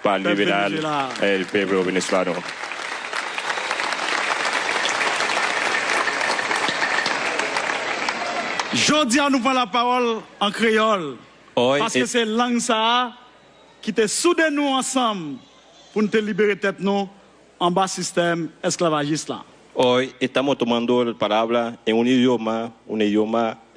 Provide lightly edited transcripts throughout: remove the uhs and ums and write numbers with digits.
para liberar el pueblo venezolano. Jodi nous prend la parole en créole. Parce que c'est langue ça qui te soude nous ensemble pour nous libérer tête nous en bas système esclavagiste là. Hoy estamos tomando la palabra en un idioma,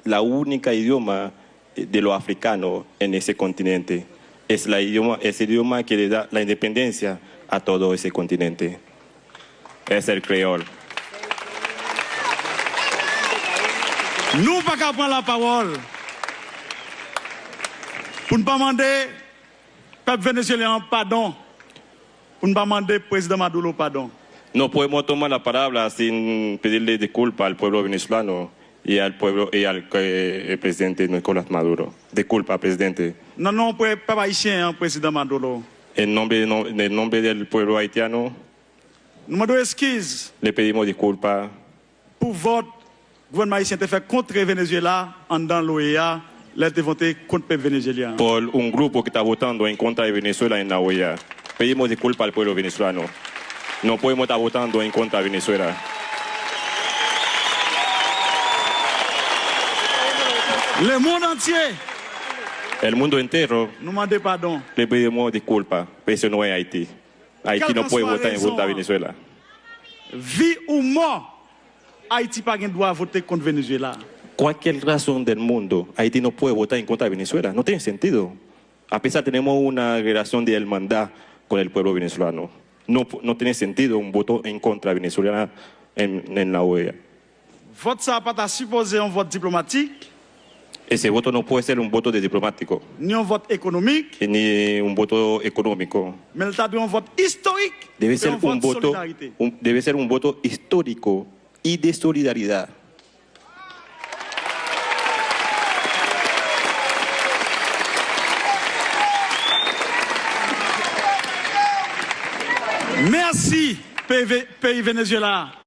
la única idioma de los africanos en ese continente. Es el idioma que le da la independencia a todo ese continente. Es el creol. Nous pas qu'à prendre la parole pour ne pas demander peuple vénézuélien pardon, pour ne pas demander président Maduro pardon. No podemos tomar la palabra sin pedirle disculpas al pueblo venezolano y al pueblo y al presidente Nicolás Maduro. Disculpa, presidente. Non, pas haïtien, président Maduro. En nombre del pueblo haitiano, nous demandons excuses. Le pedimos disculpas pour votre gouvernement haïtien te fait contre Venezuela en dans l'OEA, les te voté contre le vénézuélien. Por un grupo que está votando en contra de Venezuela en la OEA. Pedimos disculpas al pueblo venezolano. No podemos estar votando en contra de Venezuela. Le monde entier. El mundo entero. Nous demandons pardon. Le pedimos disculpas, pero eso no es Haití. Haití no puede votar en contra de Venezuela. Vie ou mort, Haití pas doit voter contre Venezuela. Cualquier razón del mundo, Haití no puede votar en contra de Venezuela. No tiene sentido. A pesar tenemos una relación de hermandad con el pueblo venezolano. No tiene sentido un voto en contra de Venezuela en la OEA. Vote ça pas supposé un vote diplomatique. Ese voto no puede ser un voto de diplomático. Ni un vote économique. Ni un voto económico. Mais il un vote historique. Debe ser un voto histórico y de solidaridad. Merci, pays Venezuela.